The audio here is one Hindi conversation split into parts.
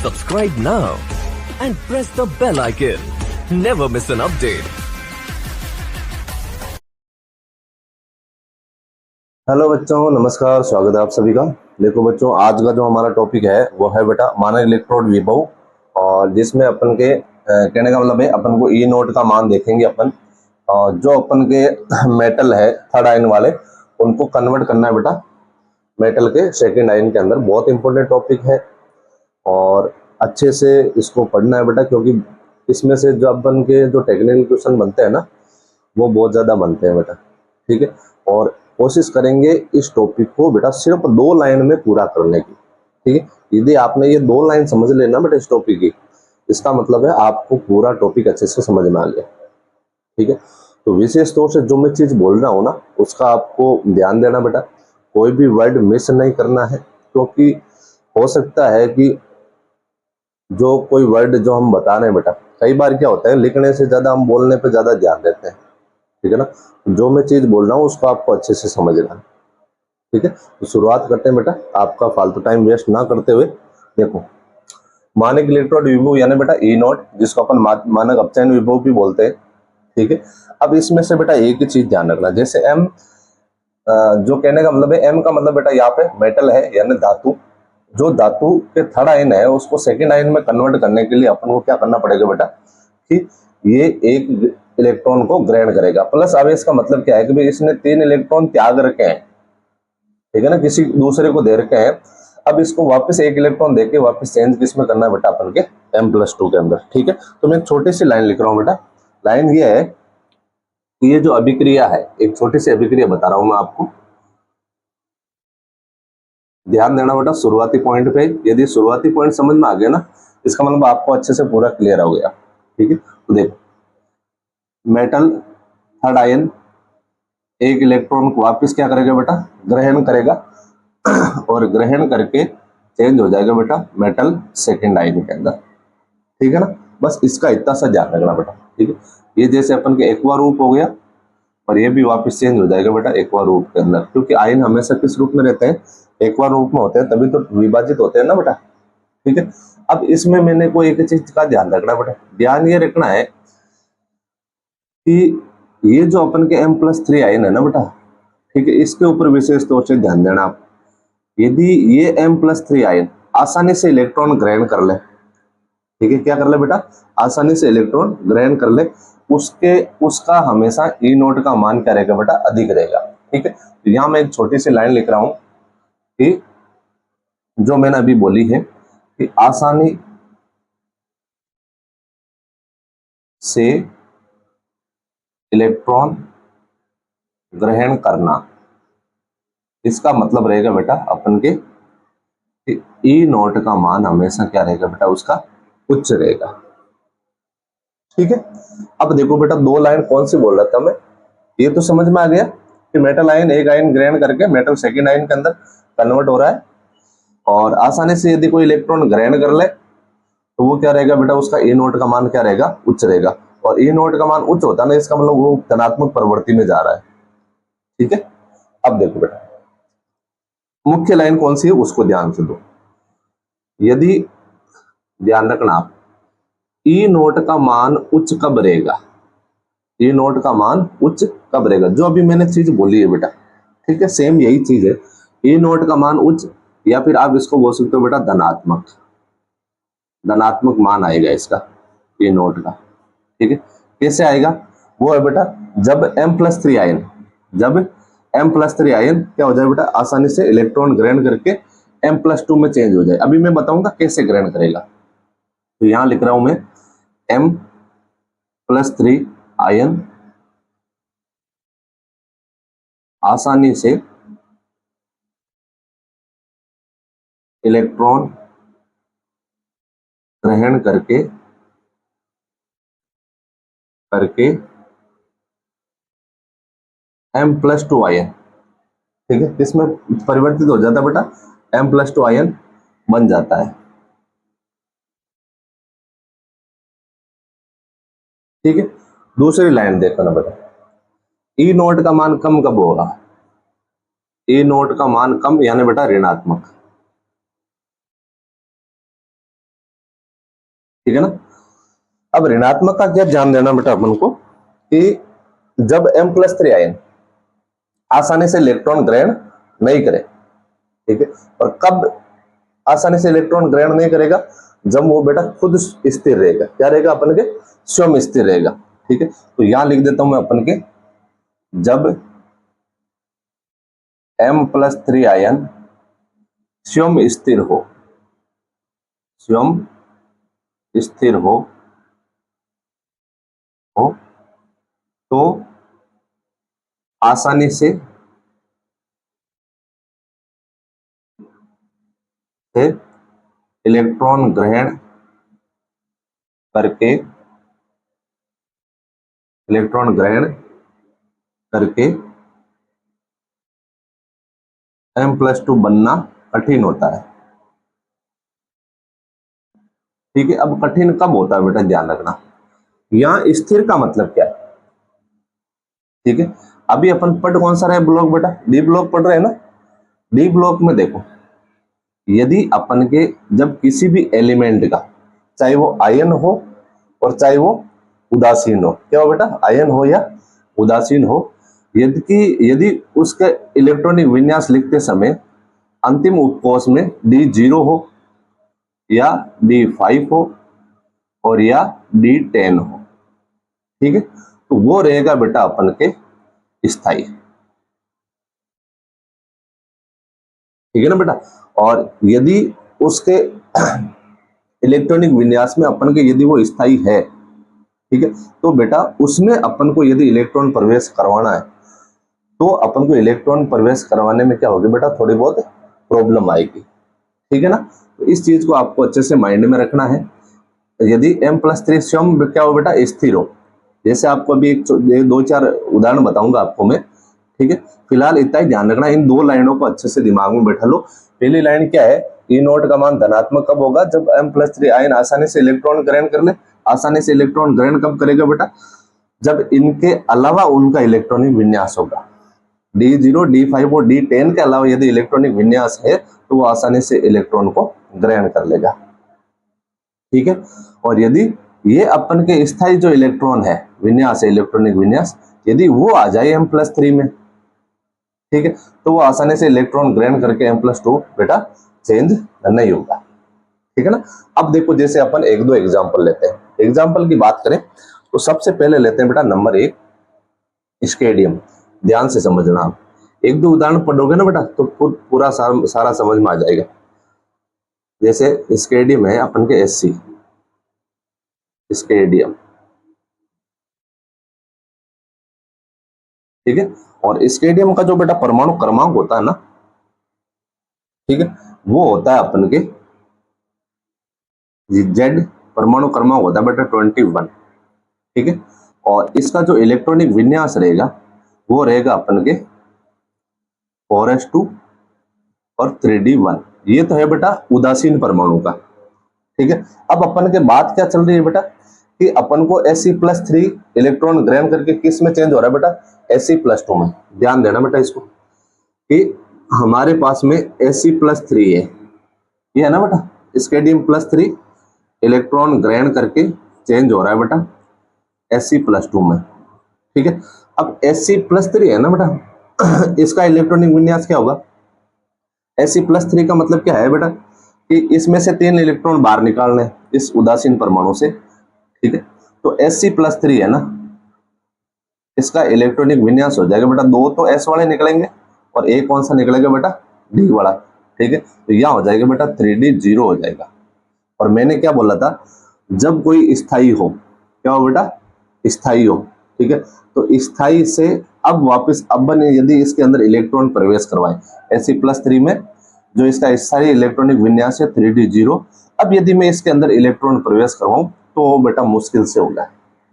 Subscribe now and press the bell icon. Never miss an update. Hello बच्चों, नमस्कार। स्वागत है आप सभी का। देखो बच्चों, आज का जो हमारा टॉपिक है वो है बेटा मानक इलेक्ट्रोड विभव, और जिसमें अपन के कहने का मतलब है अपन को ई नोट का मान देखेंगे अपन, और जो अपन के मेटल है थर्ड आयन वाले उनको कन्वर्ट करना है बेटा मेटल के सेकंड आयन के अंदर। बहुत इंपॉर्टेंट टॉपिक है और अच्छे से इसको पढ़ना है बेटा, क्योंकि इसमें से जो अपन के जो टेक्निकल क्वेश्चन बनते हैं ना वो बहुत ज़्यादा बनते हैं बेटा। ठीक है, और कोशिश करेंगे इस टॉपिक को बेटा सिर्फ 2 लाइन में पूरा करने की। ठीक है, यदि आपने ये 2 लाइन समझ लेना बेटा इस टॉपिक की, इसका मतलब है आपको पूरा टॉपिक अच्छे से समझ में आ गया। ठीक है, तो विशेष तौर से जो मैं चीज बोल रहा हूँ ना उसका आपको ध्यान देना बेटा, कोई भी वर्ड मिस नहीं करना है, क्योंकि हो सकता है कि जो कोई वर्ड जो हम बता रहे हैं बेटा, कई बार क्या होता है लिखने से ज्यादा हम बोलने पे ज्यादा ध्यान देते हैं। ठीक है ना, जो मैं चीज बोल रहा हूँ उसको आपको अच्छे से समझना है। ठीक है, तो शुरुआत करते हैं बेटा, आपका फालतू टाइम वेस्ट ना करते हुए। देखो, मानक इलेक्ट्रोड विभव यानी बेटा ई नोट, जिसको अपन मानक अपचयन विभव भी बोलते हैं। ठीक है, अब इसमें से बेटा एक ही चीज ध्यान रखना, जैसे एम, जो कहने का मतलब है एम का मतलब बेटा यहाँ पे मेटल है यानी धातु। जो धातु के थर्ड आयन है उसको सेकेंड आयन में कन्वर्ट करने के लिए अपन को क्या करना पड़ेगा बेटा, कि ये एक इलेक्ट्रॉन को ग्रहण करेगा। प्लस आवेश का मतलब क्या है कि भाई इसने 3 इलेक्ट्रॉन त्याग रखे हैं, ठीक है ना, किसी दूसरे को दे रखे हैं। अब इसको वापस 1 इलेक्ट्रॉन देके वापस चेंज किस में करना है बेटा, अपन के M+2 के अंदर। ठीक है, तो मैं एक छोटी सी लाइन लिख रहा हूँ बेटा। लाइन ये है कि ये जो अभिक्रिया है, एक छोटी सी अभिक्रिया बता रहा हूं मैं आपको, ध्यान देना बेटा शुरुआती पॉइंट पे। यदि शुरुआती पॉइंट समझ में आ गया ना, इसका मतलब आपको अच्छे से पूरा क्लियर हो गया। ठीक है, तो देखो, मेटल थर्ड आयन 1 इलेक्ट्रॉन को वापस क्या करेगा बेटा, ग्रहण करेगा और ग्रहण करके चेंज हो जाएगा बेटा मेटल सेकेंड आयन के अंदर। ठीक है ना, बस इसका इतना सा ध्यान रखना बेटा। ठीक है, ये जैसे अपन के एक्वा रूप हो गया और ये भी वापस चेंज हो जाएगा बेटा एक्वा रूप के अंदर, क्योंकि आयन हमेशा किस रूप में रहते हैं, एक्वा रूप में होते हैं, तभी तो विभाजित होते हैं ना बेटा। ठीक है, अब इसमें मैंने कोई एक चीज का ध्यान रखना बेटा, ध्यान ये रखना है कि ये जो अपन के M+3 आयन है ना बेटा, ठीक है, इसके ऊपर विशेष तौर से ध्यान देना आप। यदि ये M+3 आयन आसानी से इलेक्ट्रॉन ग्रहण कर ले, ठीक है, क्या कर ले बेटा, आसानी से इलेक्ट्रॉन ग्रहण कर ले, उसका हमेशा ई नोट का मान क्या रहेगा बेटा, अधिक रहेगा। ठीक है, तो यहां मैं एक छोटी सी लाइन लिख रहा हूं कि जो मैंने अभी बोली है कि आसानी से इलेक्ट्रॉन ग्रहण करना, इसका मतलब रहेगा बेटा अपन के ई नोट का मान हमेशा क्या रहेगा बेटा, उसका उच्च रहेगा। ठीक है, अब देखो बेटा 2 लाइन कौन सी बोल रहा था मैं, ये तो समझ में आ गया कि मेटल आयन 1 आयन ग्रहण करके मेटल सेकेंड आयन के अंदर कन्वर्ट हो रहा है, और आसानी से यदि कोई इलेक्ट्रॉन ग्रहण कर ले तो वो क्या रहेगा बेटा, उसका ई नोट का मान क्या रहेगा, उच्च रहेगा। और ई नोट का मान उच्च होता है ना, इसका मतलब वो धनात्मक प्रवृत्ति में जा रहा है। ठीक है, अब देखो बेटा मुख्य लाइन कौन सी है उसको ध्यान से दो। यदि ध्यान रखना आप, ई नोट का मान उच्च कब रहेगा, ई नोट का मान उच्च कब रहेगा, जो अभी मैंने चीज बोली है बेटा। ठीक है, सेम यही चीज है, ई नोट का मान उच्च, या फिर आप इसको बोल सकते हो बेटा धनात्मक, धनात्मक मान आएगा इसका ई नोट का। ठीक है, कैसे आएगा, वो है बेटा जब M+3 आयन, जब M+3 आयन क्या हो जाए बेटा, आसानी से इलेक्ट्रॉन ग्रहण करके M+2 में चेंज हो जाए। अभी मैं बताऊंगा कैसे ग्रहण करेगा। तो यहां लिख रहा हूं मैं M+3 आयन आसानी से इलेक्ट्रॉन ग्रहण करके करके M+2 आयन, ठीक है, इसमें परिवर्तित हो जाता है बेटा, M+2 आयन बन जाता है। ठीक है, दूसरी लाइन देखो ना बेटा, ई नोट का मान कम कब होगा, ई नोट का मान कम यानी बेटा ऋणात्मक, ठीक है ना। अब ऋणात्मक का क्या ध्यान देना बेटा अपन को कि जब M+3 आयन आसानी से इलेक्ट्रॉन ग्रहण नहीं करे, ठीक है, और कब आसानी से इलेक्ट्रॉन ग्रहण नहीं करेगा, जब वो बेटा खुद स्थिर रहेगा, क्या रहेगा अपन के, स्वयं स्थिर रहेगा, ठीक है। तो यहां लिख देता हूं मैं अपन के, जब M+3 आयन स्वयं स्थिर हो, स्वयं स्थिर हो तो आसानी से इलेक्ट्रॉन ग्रहण करके M+2 बनना कठिन होता है, ठीक है। अब कठिन कब होता है बेटा, ध्यान रखना, यहां स्थिर का मतलब क्या है, ठीक है। अभी अपन पढ़ कौन सा रहे ब्लॉक बेटा, डी ब्लॉक पढ़ रहे हैं ना। डी ब्लॉक में देखो, यदि अपन के जब किसी भी एलिमेंट का, चाहे वो आयन हो और चाहे वो उदासीन हो, क्या हो बेटा, आयन हो या उदासीन हो, यदि उसके इलेक्ट्रॉनिक विन्यास लिखते समय अंतिम उपकोष में D0 हो या D5 हो और या D10 हो, ठीक है, तो वो रहेगा बेटा अपन के स्थाई, ठीक है ना बेटा। और यदि उसके इलेक्ट्रॉनिक विन्यास में अपन के यदि वो स्थाई है, ठीक है, तो बेटा उसमें अपन को यदि इलेक्ट्रॉन प्रवेश करवाना है तो अपन को इलेक्ट्रॉन प्रवेश करवाने में क्या होगी बेटा, थोड़ी बहुत प्रॉब्लम आएगी, ठीक है ना। तो इस चीज को आपको अच्छे से माइंड में रखना है। यदि M+3 स्वयं क्या हो बेटा, स्थिर हो, जैसे आपको अभी एक दो चार उदाहरण बताऊंगा आपको मैं, ठीक है। फिलहाल इतना ही ध्यान रखना, इन दो लाइनों को अच्छे से दिमाग में बैठा लो। पहली लाइन क्या है, E0 का मान धनात्मक कब होगा, जब M+3 आयन आसानी से इलेक्ट्रॉन ग्रहण कर ले। आसानी से इलेक्ट्रॉन ग्रहण कब करेगा बेटा, जब इनके अलावा उनका इलेक्ट्रॉनिक विन्यास होगा, D0 D5 और D10 के अलावा यदि इलेक्ट्रॉनिक विन्यास है तो वो आसानी से इलेक्ट्रॉन को ग्रहण कर लेगा, ठीक है। और यदि ये अपन के स्थायी जो इलेक्ट्रॉन है, विन्यास है, इलेक्ट्रॉनिक विन्यास, यदि वो आ जाए M+3 में, ठीक है, तो वो आसानी से इलेक्ट्रॉन ग्रहण करके M+2 बेटा चेंज नहीं होगा, ठीक है ना। अब देखो, जैसे अपन एक दो एग्जांपल लेते हैं। एग्जांपल की बात करें तो सबसे पहले लेते हैं बेटा नंबर 1 स्केडियम। ध्यान से समझना, आप एक दो उदाहरण पढ़ोगे ना बेटा तो पूरा सारा समझ में आ जाएगा। जैसे स्केडियम है अपन के Sc, स्केडियम, ठीक है। और स्केडियम का जो बेटा परमाणु क्रमांक होता है ना, ठीक है, वो होता है अपन के Z, परमाणु क्रमांक होता है बेटा 21, ठीक है। और इसका जो इलेक्ट्रॉनिक विन्यास रहेगा वो रहेगा अपन के 4s2 और 3d1। ये तो है बेटा उदासीन परमाणु का, ठीक है। अब अपन के बात क्या चल रही है बेटा कि अपन को Sc+3 इलेक्ट्रॉन ग्रहण करके किस में चेंज हो रहा है बेटा, Sc+2 में। ध्यान देना बेटा इसको कि हमारे पास में Sc+3 है, ये है ना बेटा, स्केडियम+3 इलेक्ट्रॉन ग्रहण करके चेंज हो रहा है बेटा Sc+2 में, ठीक है। अब Sc+3 है ना बेटा, इसका इलेक्ट्रॉनिक विन्यास क्या होगा, Sc+3 का मतलब क्या है बेटा कि इसमें से 3 इलेक्ट्रॉन बाहर निकालने हैं इस उदासीन परमाणु से, ठीक है। तो Sc+3 है ना, इसका इलेक्ट्रॉनिक विन्यास हो जाएगा बेटा, 2 तो S वाले निकलेंगे और एक कौन सा निकलेगा बेटा, D वाला, ठीक है। तो यहां हो जाएगा बेटा 3d0 हो जाएगा। और मैंने क्या बोला था, जब कोई स्थाई हो, क्या हो बेटा, स्थाई हो, ठीक है, तो स्थाई से अब वापस अपन यदि इसके अंदर इलेक्ट्रॉन प्रवेश करवाएं Sc+3 में, जो इसका स्थायी इलेक्ट्रॉनिक विन्यास है 3d0, अब यदि मैं इसके अंदर इलेक्ट्रॉन प्रवेश करवाऊं तो बेटा मुश्किल से होगा।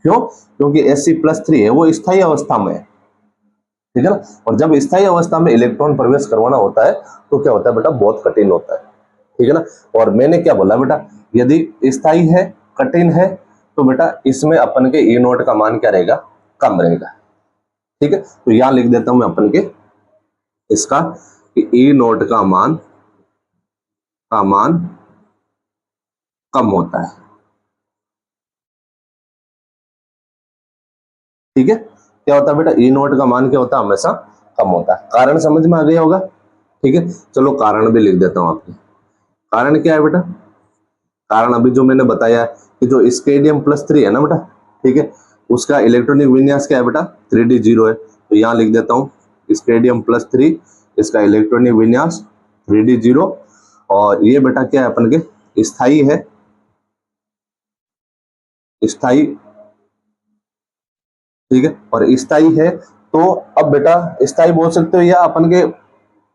क्यों, क्योंकि Sc+3 है वो स्थायी अवस्था में है, ठीक है ना। और जब स्थायी अवस्था में इलेक्ट्रॉन प्रवेश करवाना होता है तो क्या होता है बेटा, बहुत कठिन होता है, ठीक है ना। और मैंने क्या बोला बेटा, यदि स्थायी है, कठिन है, तो बेटा इसमें अपन के E0 का मान क्या रहेगा, कम रहेगा, ठीक है। तो यहां लिख देता हूं मैं अपन के इसका कि E0 का मान कम होता है, ठीक है, क्या होता है बेटा, ई नोट का मान क्या होता है, हमेशा कम होता है। कारण समझ में आ गया होगा। ठीक है, चलो कारण भी लिख देता हूं आपके। कारण क्या है बेटा, कारण अभी जो मैंने बताया कि जो स्केडियम प्लस 3 है ना बेटा, ठीक है, उसका इलेक्ट्रॉनिक विन्यास क्या है बेटा, 3d0 है। तो यहाँ लिख देता हूँ स्केडियम प्लस 3, इसका इलेक्ट्रॉनिक विन्यास 3d0। और ये बेटा क्या है अपन के, स्थाई है, स्थाई, ठीक है, और स्थाई है। तो अब बेटा स्थाई बोल सकते हो या अपन के,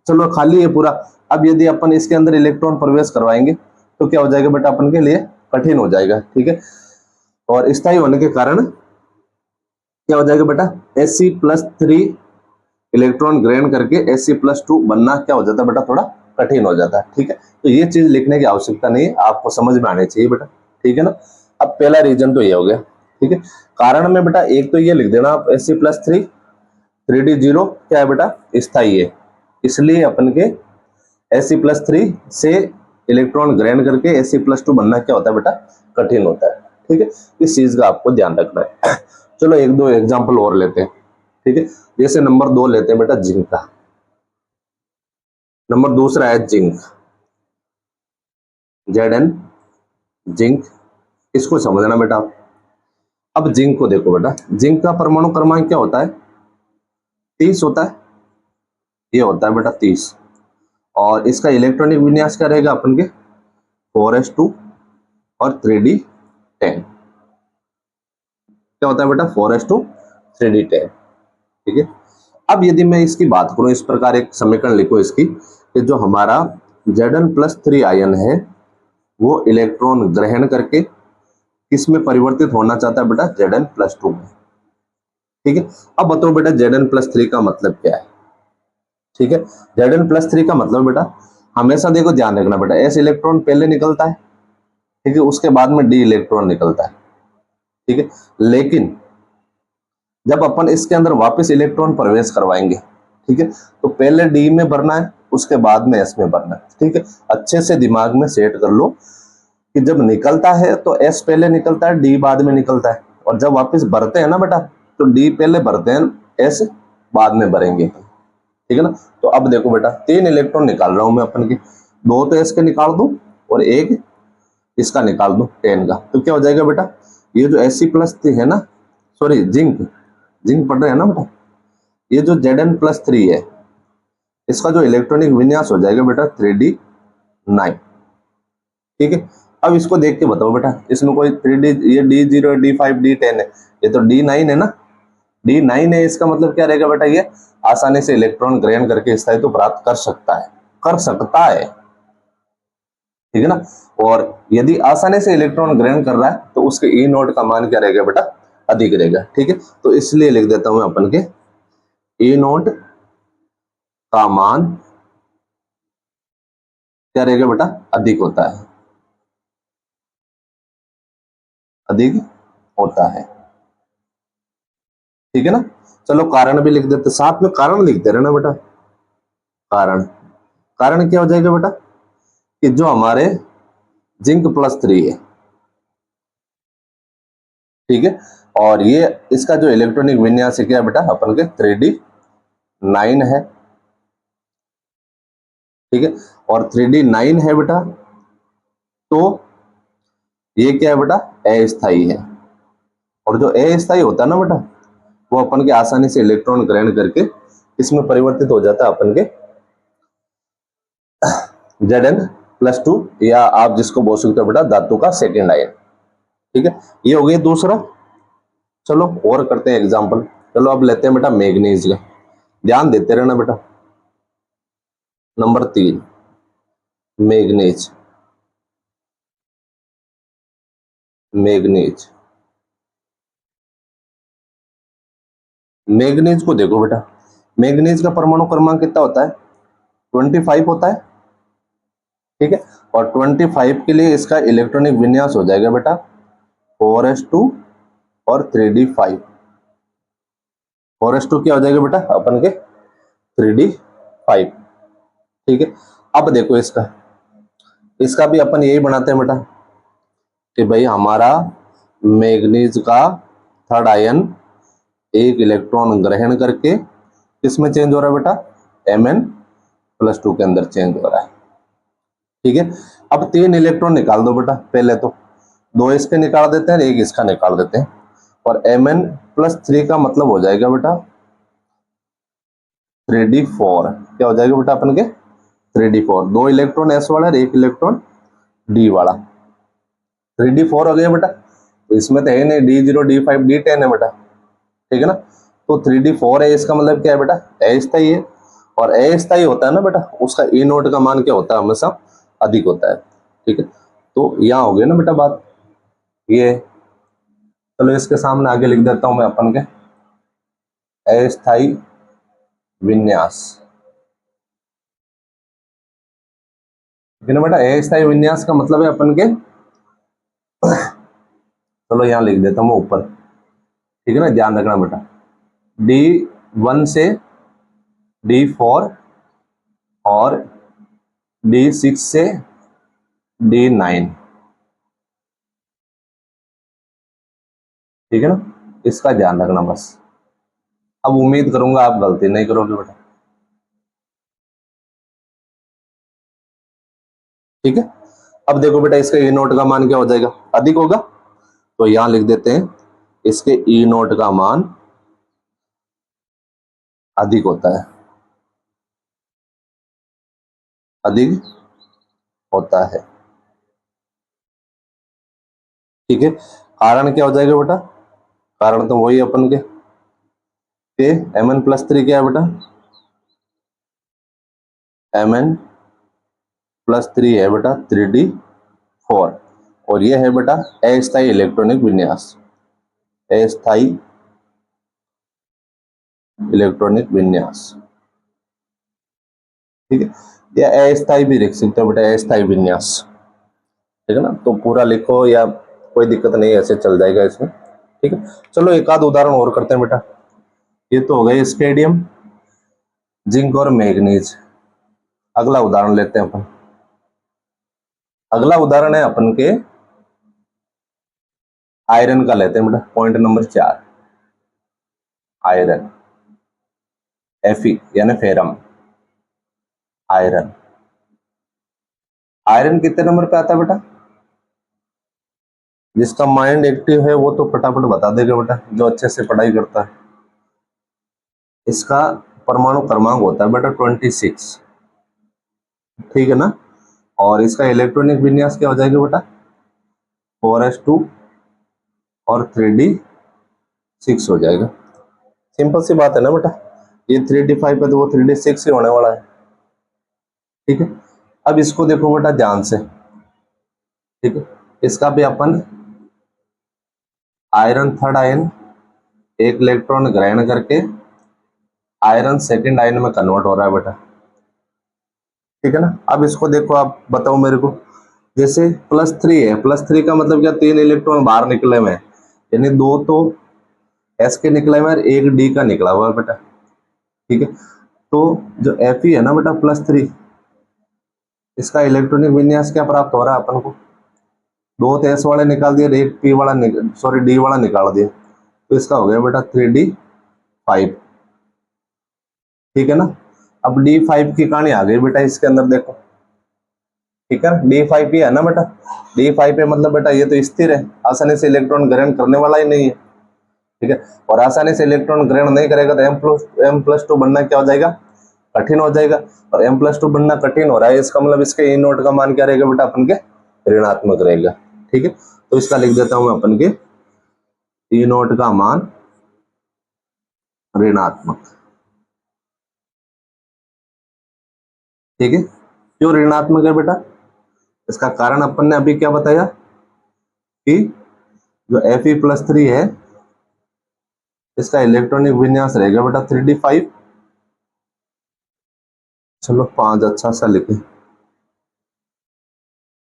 चलो खाली है पूरा। अब यदि अपन इसके अंदर इलेक्ट्रॉन प्रवेश करवाएंगे तो क्या हो जाएगा बेटा, अपन के लिए कठिन हो जाएगा। ठीक है, और स्थाई होने के कारण क्या हो जाएगा बेटा, Sc+3 इलेक्ट्रॉन ग्रहण करके Sc+2 बनना क्या हो जाता है बेटा, थोड़ा कठिन हो जाता है। ठीक है, तो ये चीज लिखने की आवश्यकता नहीं है, आपको समझ में आनी चाहिए बेटा। ठीक है ना। अब पहला रीजन तो ये हो गया। ठीक है, कारण में बेटा एक तो ये लिख देना आप, Sc+3 3d0 क्या है बेटा, स्थाई है, इसलिए अपन के Sc+3 से इलेक्ट्रॉन ग्रहण करके Sc+2 बनना क्या होता है बेटा, कठिन होता है। ठीक है, इस चीज का आपको ध्यान रखना है। चलो एक दो एग्जांपल और लेते हैं। ठीक है, जैसे नंबर 2 लेते हैं बेटा, जिंक का। नंबर दूसरा है जिंक, Zn, जिंक, इसको समझना बेटा आप। अब जिंक को देखो बेटा, जिंक का परमाणु क्रमांक क्या होता है, 30 होता है, ये होता है बेटा 30। और इसका इलेक्ट्रॉनिक विन्यास क्या रहेगा अपन के, 4s2 और 3d10। क्या होता है बेटा, 4s2 3d10। ठीक है, अब यदि मैं इसकी बात करूं, इस प्रकार एक समीकरण लिखो इसकी, कि जो हमारा Zn+3 आयन है वो इलेक्ट्रॉन ग्रहण करके किसमें परिवर्तित होना चाहता है बेटा, Zn+2 में। ठीक है, अब बताओ बेटा Zn+3 का मतलब क्या है। ठीक है, Zn+3 का मतलब बेटा, हमेशा देखो ध्यान रखना बेटा, S इलेक्ट्रॉन पहले निकलता है, ठीक है, उसके बाद में D इलेक्ट्रॉन निकलता है। ठीक है, लेकिन जब अपन इसके अंदर वापस इलेक्ट्रॉन प्रवेश करवाएंगे, ठीक है, तो पहले डी में भरना है, उसके बाद में एस में भरना है। ठीक है, अच्छे से दिमाग में सेट कर लो कि जब निकलता है तो एस पहले निकलता है, डी बाद में निकलता है, और जब वापस भरते हैं ना बेटा, तो डी पहले भरते हैं, एस बाद में भरेंगे। ठीक है ना। तो अब देखो बेटा, 3 इलेक्ट्रॉन निकाल रहा हूं मैं अपन के, 2 तो एस के निकाल दूं और एक इसका निकाल दूं 10 का, तो क्या हो जाएगा बेटा, ये जो Sc+3 है ना, सॉरी जिंक, जिंक पढ़ रहे हैं ना बेटा, ये जो Zn+3 है, इसका जो इलेक्ट्रॉनिक विन्यास हो जाएगा बेटा 3d9। ठीक है, अब इसको देख के बताओ बेटा, इसमें कोई 3d, ये d0, d5, d10 है, ये तो d9 है ना, d9 है, इसका मतलब क्या रहेगा बेटा, ये आसानी से इलेक्ट्रॉन ग्रहण करके स्थायित्व प्राप्त कर सकता है, कर सकता है। ठीक है ना, और यदि आसानी से इलेक्ट्रॉन ग्रहण कर रहा है तो उसके ई नोट का मान क्या रहेगा बेटा, अधिक रहेगा। ठीक है, तो इसलिए लिख देता हूं मैं अपन के, ई नोट का मान क्या रहेगा बेटा, अधिक होता है, अधिक होता है। ठीक है ना, चलो कारण भी लिख देते, साथ में कारण लिखते रहना बेटा। कारण, कारण क्या हो जाएगा बेटा, कि जो हमारे Zn+3 है, ठीक है, और ये इसका जो इलेक्ट्रॉनिक विन्यास है क्या बेटा, अपन के 3d9 है। ठीक है, और 3d9 है बेटा, तो ये क्या है बेटा, अस्थाई है, और जो अस्थाई होता है ना बेटा, वो अपन के आसानी से इलेक्ट्रॉन ग्रहण करके इसमें परिवर्तित हो जाता है अपन के Zn+2, या आप जिसको बोल सकते हो बेटा धातु का सेकेंड आयन। ठीक है, ये हो गया दूसरा। चलो और करते हैं एग्जांपल। चलो अब लेते हैं बेटा मैग्नीज का, ध्यान देते रहना बेटा। नंबर 3 मैग्नीज, मैग्नीज, मैग्नीज को देखो बेटा, मैग्नीज का परमाणु क्रमांक कितना होता है, 25 होता है। ठीक है, और 25 के लिए इसका इलेक्ट्रॉनिक विन्यास हो जाएगा बेटा 4s2 और 3d5। 4s2 क्या हो जाएगा बेटा, अपन के 3d5। ठीक है, अब देखो इसका, इसका भी अपन यही बनाते हैं बेटा, कि भाई हमारा मैग्नीज का थर्ड आयन एक इलेक्ट्रॉन ग्रहण करके किसमें चेंज हो रहा है बेटा, Mn+2 के अंदर चेंज हो रहा है। ठीक है, अब 3 इलेक्ट्रॉन निकाल दो बेटा, पहले तो 2 इसके निकाल देते हैं, 1 इसका निकाल देते हैं, और Mn+3 का मतलब हो जाएगा बेटा 3d4। क्या हो जाएगा बेटा अपन के 3d4, 2 इलेक्ट्रॉन s वाला और 1 इलेक्ट्रॉन d वाला, 3d4 हो गया बेटा। तो इसमें तो है नहीं d0 d5 d10 है बेटा, ठीक है ना। तो 3d4 है, इसका मतलब क्या है बेटा, अस्थायी है, और अस्थायी होता है ना बेटा, उसका ई नोट का मान क्या होता है, हमेशा अधिक होता है। ठीक है, तो यहाँ हो गया ना बेटा बात ये। चलो इसके सामने आगे लिख देता हूं मैं अपन के अस्थायी विन्यास। ठीक है ना बेटा, अस्थायी विन्यास का मतलब है अपन के, चलो यहाँ लिख देता हूँ मैं ऊपर, ठीक है ना, ध्यान रखना बेटा, D1 से D4 और D6 से D9, ठीक है ना, इसका ध्यान रखना बस। अब उम्मीद करूंगा आप गलती नहीं करोगे बेटा। ठीक है, अब देखो बेटा इसका ई नोट का मान क्या हो जाएगा, अधिक होगा, तो यहां लिख देते हैं इसके ई नोट का मान अधिक होता है, अधिक होता है। ठीक है, कारण क्या हो जाएगा बेटा, कारण तो वही अपन के Mn+3 क्या है बेटा, Mn+3 है बेटा 3d4, और ये है बेटा अस्थायी इलेक्ट्रॉनिक विन्यास, अस्थायी इलेक्ट्रॉनिक विन्यास। ठीक है, या अस्थायी भी लिख सकते हो बेटा, अस्थायी विन्यास। ठीक है ना, तो पूरा लिखो या कोई दिक्कत नहीं, ऐसे चल जाएगा इसमें। ठीक है, चलो एक आध उदाहरण और करते हैं बेटा। ये तो हो गए स्केडियम, जिंक और मैग्नीज। अगला उदाहरण लेते हैं अपन, अगला उदाहरण है अपन के आयरन का लेते हैं बेटा, पॉइंट नंबर 4, आयरन, Fe यानी फेरम आयरन। आयरन कितने नंबर पे आता है बेटा, जिसका माइंड एक्टिव है वो तो फटाफट बता देगा बेटा, जो अच्छे से पढ़ाई करता है। इसका परमाणु क्रमांक होता है बेटा 26, ठीक है ना, और इसका इलेक्ट्रॉनिक विन्यास क्या हो जाएगा बेटा 4s2 और 3d6 हो जाएगा। सिंपल सी बात है ना बेटा, ये 3d5 है तो वो 3d6 ही होने वाला है। ठीक है, अब इसको देखो बेटा ध्यान से, ठीक है, इसका भी अपन आयरन थर्ड आयन एक इलेक्ट्रॉन ग्रहण करके आयरन सेकंड आयन में कन्वर्ट हो रहा है बेटा। ठीक है ना, अब इसको देखो, आप बताओ मेरे को, जैसे +3 है, +3 का मतलब क्या, 3 इलेक्ट्रॉन बाहर निकले हुए हैं, यानी 2 तो एस के निकले हुए हैं, 1 डी का निकला हुआ है बेटा। ठीक है, तो जो Fe है ना बेटा +3, इसका इलेक्ट्रॉनिक विन्यास क्या प्राप्त हो रहा है अपन को, 2 तो एस वाले निकाल दिए, 1 पी वाला सॉरी डी वाला निकाल दिया, तो इसका हो गया बेटा 3d5। ठीक है ना, अब D5 की कहानी आ गई बेटा इसके अंदर देखो। ठीक है, D5 ही है ना बेटा, D5 मतलब बेटा ये तो स्थिर है, आसानी से इलेक्ट्रॉन ग्रहण करने वाला ही नहीं है। ठीक है, और आसानी से इलेक्ट्रॉन ग्रहण नहीं करेगा तो M+2 बनना क्या हो जाएगा, कठिन हो जाएगा, और M+2 बनना कठिन हो रहा है, इसका मतलब इसके ई नोट का मान क्या रहेगा बेटा अपन के ऋणात्मक रहेगा। ठीक है, तो इसका लिख देता हूं मैं अपन के ई नोट का मान ऋणात्मक। ठीक है, क्यों ऋणात्मक है बेटा, इसका कारण अपन ने अभी क्या बताया कि जो Fe+3 है इसका इलेक्ट्रॉनिक विन्यास रहेगा बेटा 3d5। चलो 5 अच्छा सा लिखे,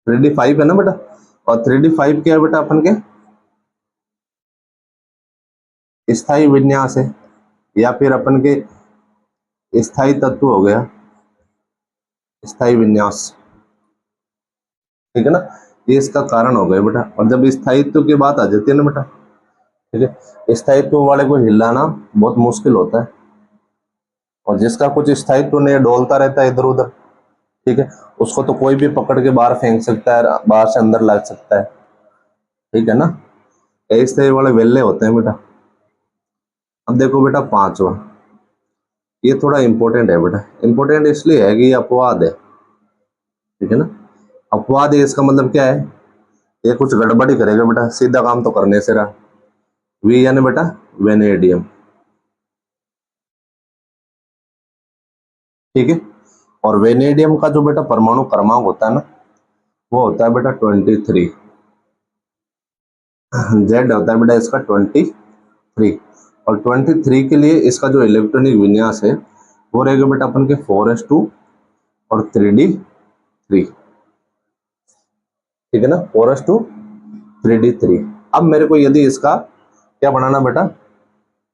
3d5 है ना बेटा, और 3d5 क्या है बेटा अपन के स्थायी विन्यास है, या फिर अपन के स्थायी तत्व हो गया, स्थायी विन्यास। ठीक है ना, ये इसका कारण हो गया बेटा, और जब स्थायित्व की बात आ जाती है ना बेटा, ठीक है। स्थायित्व वाले को हिलाना बहुत मुश्किल होता है, और जिसका कुछ स्थायित्व नहीं डोलता रहता है इधर उधर, ठीक है, उसको तो कोई भी पकड़ के बाहर फेंक सकता है, बाहर से अंदर ला सकता है, ठीक है ना। इस तरह वाले वेल्ले होते हैं बेटा। अब देखो बेटा पांचवा, ये थोड़ा इंपॉर्टेंट है बेटा। इंपॉर्टेंट इसलिए है कि ये अपवाद है, ठीक है ना। अपवाद है, इसका मतलब क्या है, ये कुछ गड़बड़ी करेगा बेटा, सीधा काम तो करने से रहा। वी यानी बेटा वेनेडियम, ठीक है। और वेनेडियम का जो बेटा परमाणु क्रमांक होता है ना, वो होता है बेटा 23। जेड होता है बेटा इसका 23। और 23 के लिए इसका जो इलेक्ट्रॉनिक विन्यास है वो रहेगा बेटा अपन के 4s2 और 3d3, ठीक है ना, 4s2 3d3। अब मेरे को यदि इसका क्या बनाना बेटा,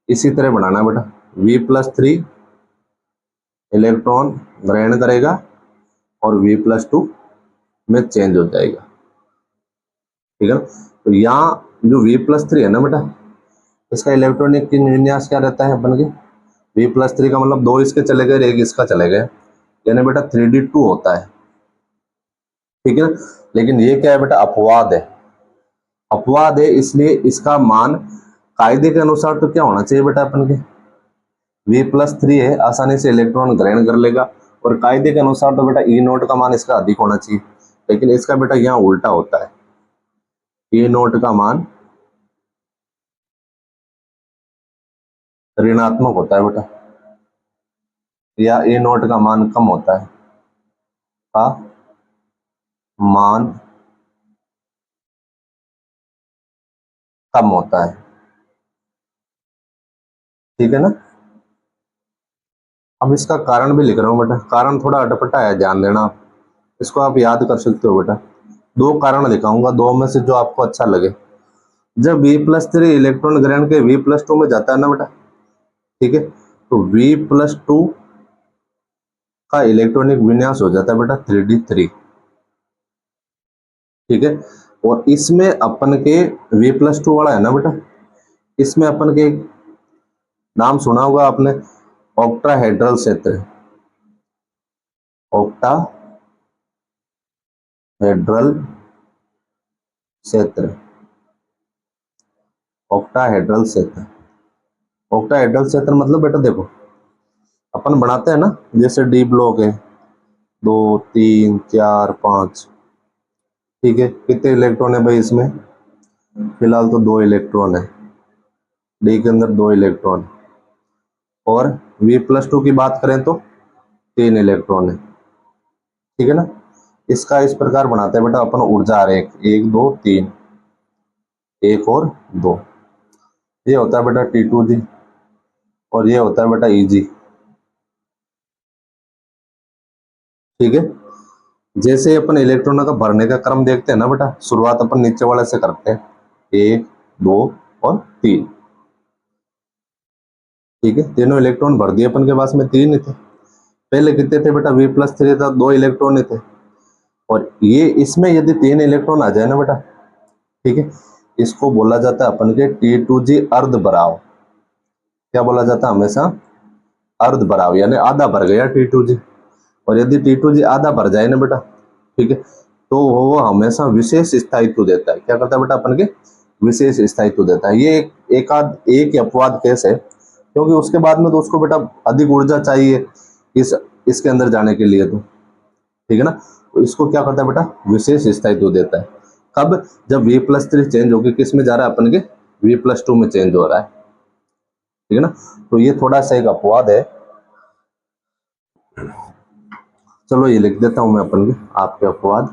इसी तरह बनाना बेटा, V+3 इलेक्ट्रॉन ग्रहण करेगा और V+2 में चेंज हो जाएगा, ठीक है ना। तो यहाँ जो V+3 है ना बेटा, इसका इलेक्ट्रॉनिक विन्यास क्या रहता है अपन के, V+3 का मतलब दो इसके चले गए, एक इसका चले गए, यानी बेटा 3d2 होता है, ठीक है ना। लेकिन ये क्या है बेटा, अपवाद है। अपवाद है इसलिए इसका मान कायदे के अनुसार तो क्या होना चाहिए बेटा, अपन के V+3 है, आसानी से इलेक्ट्रॉन ग्रहण कर लेगा, और कायदे के अनुसार तो बेटा E0 का मान इसका अधिक होना चाहिए। लेकिन इसका बेटा यहाँ उल्टा होता है, E0 का मान ऋणात्मक होता है बेटा, या E0 का मान कम होता है, का मान कम होता है, ठीक है ना। अब इसका कारण भी लिख रहा हूँ बेटा, कारण थोड़ा अटपटा है, ध्यान देना आप। इसको आप याद कर सकते हो बेटा। दो कारण दिखाऊंगा, दो में से जो आपको अच्छा लगे। जब V+3 इलेक्ट्रॉन ग्रहण के V+2 में जाता है ना बेटा, ठीक है, तो V+2 का इलेक्ट्रॉनिक विन्यास हो जाता है बेटा 3d3, ठीक है। और इसमें अपन के V+2 वाला है ना बेटा, इसमें अपन के नाम सुना होगा आपने, ऑक्टाहेड्रल क्षेत्र, ऑक्टाहेड्रल क्षेत्र, ऑक्टाहेड्रल क्षेत्र। ऑक्टाहेड्रल क्षेत्र मतलब बेटा देखो, अपन बनाते हैं ना, जैसे डी ब्लॉक है, 2 3 4 5, ठीक है। कितने इलेक्ट्रॉन है भाई इसमें, फिलहाल तो 2 इलेक्ट्रॉन है, डी के अंदर 2 इलेक्ट्रॉन। और V+2 की बात करें तो 3 इलेक्ट्रॉन है, ठीक है ना। इसका इस प्रकार बनाते हैं बेटा अपन ऊर्जा आरेख, 1 2 3, 1 और 2। ये होता है बेटा T2G, और ये होता है बेटा EG, ठीक है। जैसे अपन इलेक्ट्रॉनों का भरने का क्रम देखते हैं ना बेटा, शुरुआत अपन नीचे वाले से करते हैं, 1 2 और 3, ठीक है। तीनों इलेक्ट्रॉन भर दिए अपन के पास में, 3 ही थे। पहले कितने थे बेटा, V+3 था, 2 इलेक्ट्रॉन ही थे। और ये इसमें यदि 3 इलेक्ट्रॉन आ जाए ना बेटा, ठीक है, इसको बोला जाता है अपन के T2G अर्ध भराव। क्या बोला जाता है हमेशा, अर्ध भराव, यानी आधा भर गया T2G। और यदि T2G आधा भर जाए ना बेटा, ठीक है, तो वो हमेशा विशेष स्थायित्व देता है। क्या करता है बेटा, अपन के विशेष स्थायित्व देता है। ये एक अपवाद केस है, क्योंकि उसके बाद में तो उसको बेटा अधिक ऊर्जा चाहिए इसके अंदर जाने के लिए, तो ठीक है ना। तो इसको क्या करता है बेटा, विशेष स्थायित्व देता है। कब, जब V+3 चेंज होकर किस में जा रहा है, अपन के V+2 में चेंज हो रहा है, ठीक है ना। तो ये थोड़ा सा एक अपवाद है। चलो ये लिख देता हूं मैं अपन के आपके अपवाद।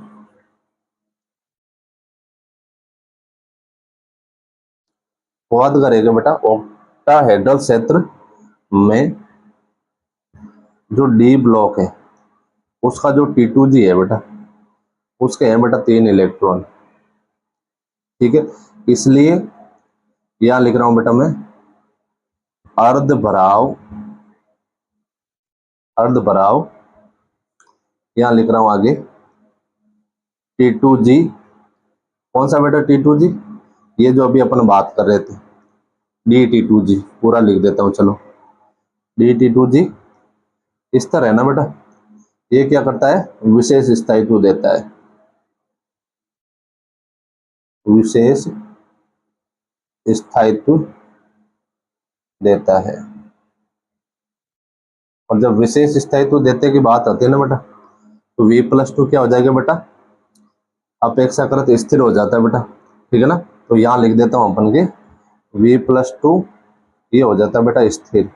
अपवाद करेगा बेटा, ऑक्टाहेड्रल क्षेत्र में जो डी ब्लॉक है उसका जो T2G है बेटा, उसके हैं बेटा 3 इलेक्ट्रॉन, ठीक है। इसलिए यहां लिख रहा हूं बेटा मैं अर्ध भराव, अर्ध भराव, यहां लिख रहा हूं आगे T2G। कौन सा बेटा T2G, ये जो अभी अपन बात कर रहे थे, DT2G पूरा लिख देता हूँ, चलो DT2G इस तरह है ना बेटा। ये क्या करता है, विशेष स्थायित्व देता है, विशेष स्थायित्व देता है। और जब विशेष स्थायित्व देते की बात आती है ना बेटा, तो V+2 क्या हो जाएगा बेटा, अपेक्षाकृत स्थिर हो जाता है बेटा, ठीक है ना। तो यहाँ लिख देता हूँ अपन के V+2 ये हो जाता है बेटा स्थिर।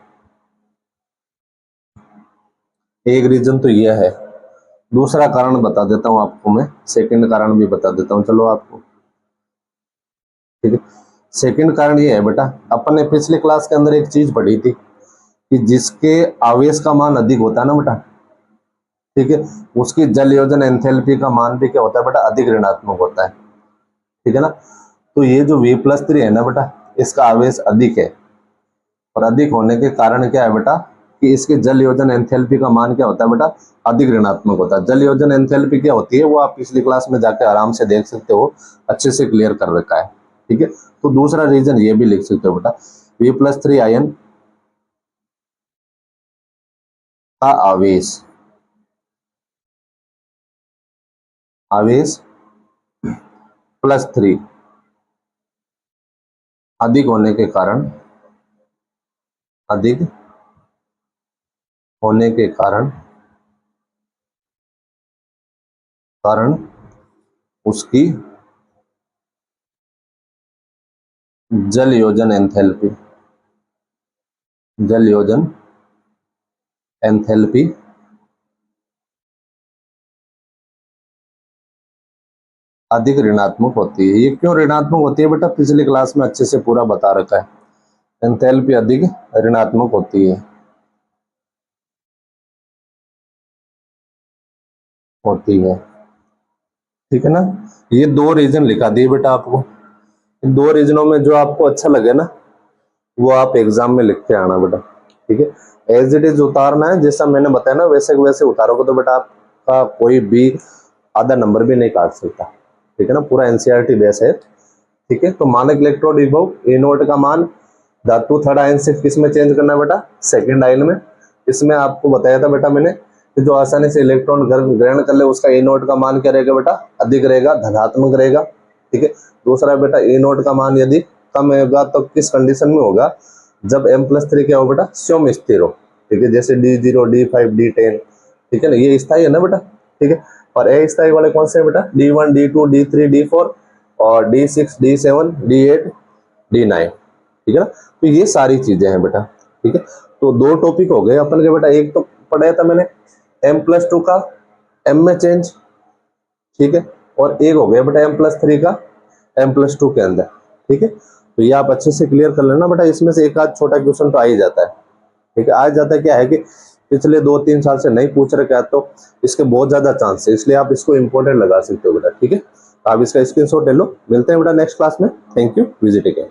एक रीजन तो यह है। दूसरा कारण बता देता हूँ आपको मैं, सेकंड कारण भी बता देता हूँ चलो आपको, ठीक है। सेकंड कारण ये है बेटा, अपन ने पिछले क्लास के अंदर एक चीज पढ़ी थी कि जिसके आवेश का मान अधिक होता है ना बेटा, ठीक है, उसकी जल योजन एंथैल्पी का मान भी क्या होता है बेटा, अधिक ऋणात्मक होता है, ठीक है ना। तो ये जो V+3 है ना बेटा, इसका आवेश अधिक है, और अधिक होने के कारण क्या है बेटा कि इसके जल योजन एंथैल्पी का मान क्या होता है बेटा, अधिक ऋणात्मक होता है। जल योजन एंथैल्पी क्या होती है वो आप पिछली क्लास में जाके आराम से देख सकते हो, अच्छे से क्लियर कर रखा है, ठीक है। तो दूसरा रीजन ये भी लिख सकते हो बेटा, V+3 आयन का आवेश +3 अधिक होने के कारण, अधिक होने के कारण उसकी जल योजन एंथैल्पी अधिक ऋणात्मक होती है। ये क्यों ऋणात्मक होती है बेटा, पिछली क्लास में अच्छे से पूरा बता रखा है, एंथैल्पी अधिक ऋणात्मक होती है, ठीक है ना। ये दो रीजन लिखा दिए बेटा आपको। इन दो रीजनों में जो आपको अच्छा लगे ना वो आप एग्जाम में लिख के आना बेटा, ठीक है। एज इट इज उतारना है, जैसा मैंने बताया ना वैसे वैसे उतारोगे तो बेटा आपका कोई भी आधा नंबर भी नहीं काट सकता, ठीक है ना। पूरा एनसीईआरटी बेस है, ठीक है। तो मानक इलेक्ट्रोड विभव A0 का मान धातु थर्ड आयन से किस में चेंज करना है बेटा, सेकंड आयन में। इसमें आपको बताया था बेटा मैंने कि जो आसानी से इलेक्ट्रॉन ग्रहण कर ले उसका A0 का मान क्या रहेगा बेटा, अधिक रहेगा, धनात्मक रहेगा, ठीक है। दूसरा बेटा A0 का मान यदि कम होगा तो किस कंडीशन में होगा, जब M+3 क्या हो बेटा, स्वयं स्थिर हो, ठीक है। जैसे D0, D5, D10, ठीक है ना, ये स्थायी है ना बेटा, ठीक है। और अस्थायी वाले कौन से है बेटा, D1, D2, D3, D4 और D6, D7, D8, D9, ठीक है ना। तो ये सारी चीजें हैं बेटा, ठीक है। तो दो टॉपिक हो गए अपन के बेटा, एक तो पढ़ाया था मैंने M+2 का M में चेंज, ठीक है, और एक हो गया बेटा M+3 का M+2 के अंदर, ठीक है। तो ये आप अच्छे से क्लियर कर लेना बेटा, इसमें से एक आध छोटा क्वेश्चन तो आ ही जाता है, ठीक है। आ जाता है, क्या है कि पिछले 2-3 साल से नहीं पूछ रहे क्या, तो इसके बहुत ज्यादा चांस है, इसलिए आप इसको इंपॉर्टेंट लगा सकते हो बेटा, ठीक है। आप इसका स्क्रीनशॉट ले लो। मिलते हैं बेटा नेक्स्ट क्लास में। Thank you, visit again.